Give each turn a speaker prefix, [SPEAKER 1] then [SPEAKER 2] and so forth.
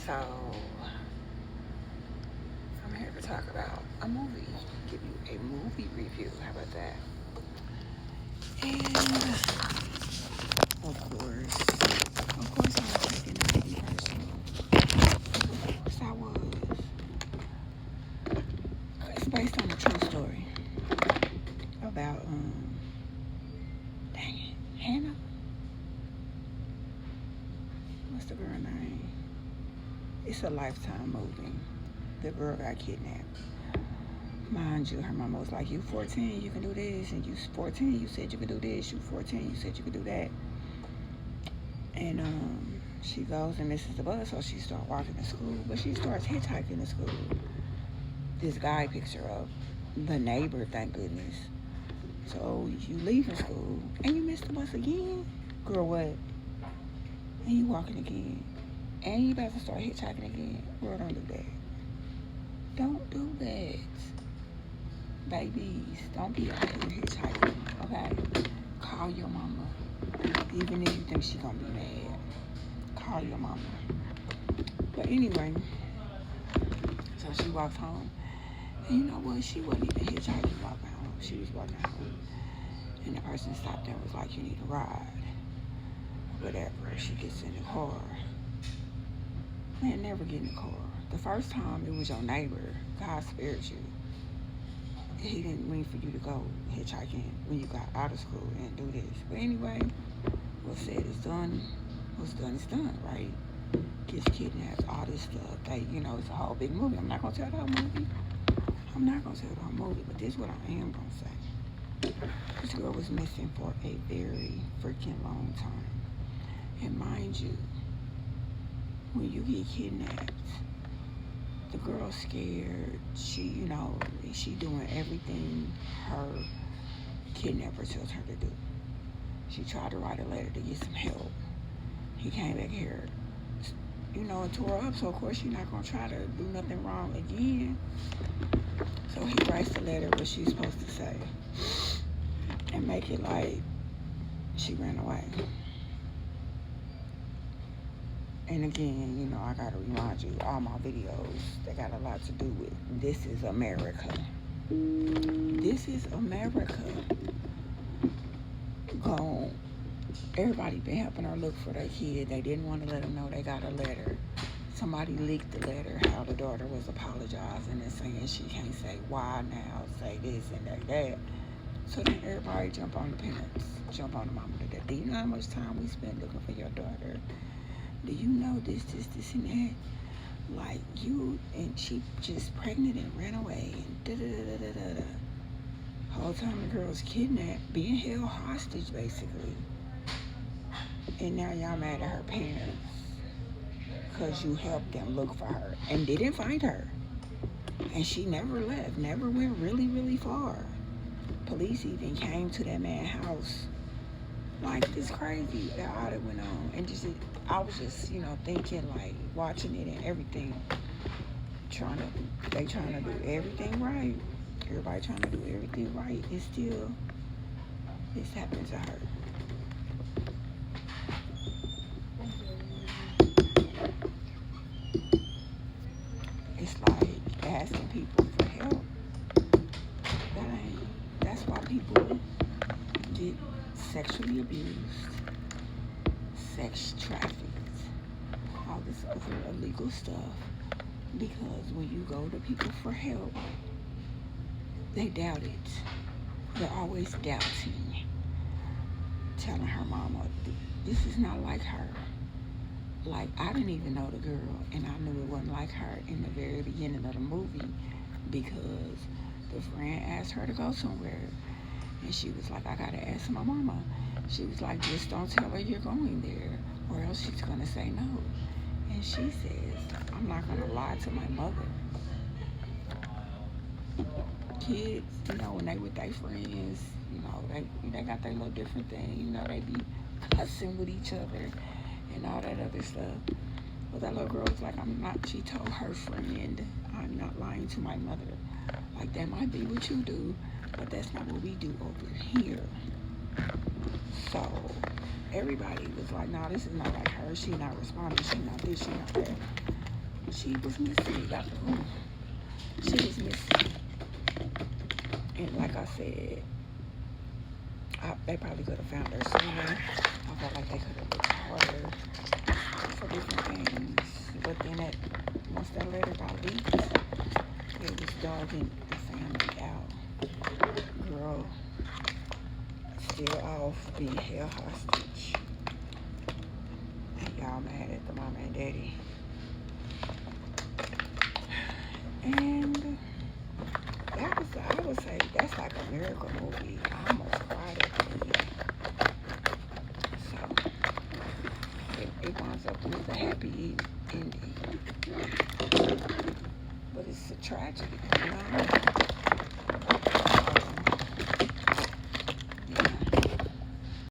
[SPEAKER 1] So, I'm here to talk about a movie, give you a movie review. How about that? And of course, I was taking nothing personal. Of course, I was. It's based on a true story about dang it, Hannah. What's the girl name? It's a Lifetime movie. The girl got kidnapped. Mind you, her mama was like, you 14, you can do this, and you 14, you said you could do this, you 14, you said you could do that. And she goes and misses the bus, so she starts walking to school, but she starts hitchhiking to school. This guy picks her up, the neighbor, thank goodness. So you leaving school, and you miss the bus again? Girl, what? And you walking again, and you about to start hitchhiking again? Girl, don't do that. Don't do that. Babies, don't be out here hitchhiking, okay? Call your mama. Even if you think she's gonna be mad, call your mama. But anyway, so she walks home. And you know what? She wasn't even hitchhiking walking home. She was walking home. And the person stopped there and was like, you need a ride. Whatever. She gets in the car. Man, never get in the car. The first time it was your neighbor. God spared you. He didn't mean for you to go hitchhiking when you got out of school and do this. But anyway, what's said is done. What's done is done, right? Gets kidnapped, all this stuff. It's a whole big movie. I'm not going to tell the whole movie. But this is what I am going to say. This girl was missing for a very freaking long time. And mind you, when you get kidnapped, the girl's scared. She doing everything her kidnapper tells her to do. She tried to write a letter to get some help. He came back here, and tore her up. So of course she's not gonna try to do nothing wrong again. So he writes the letter what she's supposed to say and make it like she ran away. And again, I gotta remind you, all my videos, they got a lot to do with this is America. This is America. Everybody been helping her look for their kid. They didn't want to let them know they got a letter. Somebody leaked the letter, how the daughter was apologizing and saying she can't say why now, say this and that. So then everybody jump on the parents, jump on the mama to that. Do you know how much time we spent looking for your daughter? Do you know this, and that? Like and she just pregnant and ran away and da-da-da-da-da-da. Whole time the girl's kidnapped, being held hostage basically. And now y'all mad at her parents because you helped them look for her and didn't find her. And she never left, never went really, really far. Police even came to that man's house. Like, it's crazy that all that went on. And I was just, thinking, like, watching it and everything. They trying to do everything right. Everybody trying to do everything right. It's still, this happened to her. It's like asking people for help. That's why people get sexually abused, sex trafficked, all this other illegal stuff, because when you go to people for help, they doubt it. They're always doubting, telling her mama, this is not like her. Like, I didn't even know the girl, and I knew it wasn't like her in the very beginning of the movie because the friend asked her to go somewhere. And she was like, I gotta ask my mama. She was like, just don't tell her you're going there, or else she's gonna say no. And she says, I'm not gonna lie to my mother. Kids, when they with their friends, they got their little different thing. They be cussing with each other and all that other stuff. But that little girl was like, she told her friend, I'm not lying to my mother. Like, that might be what you do, but that's not what we do over here. So everybody was like, no, this is not like her. She not responding. She not this, she not that. she was missing. She was missing. And like I said, they probably could have found her sooner. I felt like they could have looked harder for different things. But then once that letter got leaked, it was dogging the family out. Girl, still off being held hostage. And y'all mad at the mama and daddy. And I would say that's like a miracle movie. I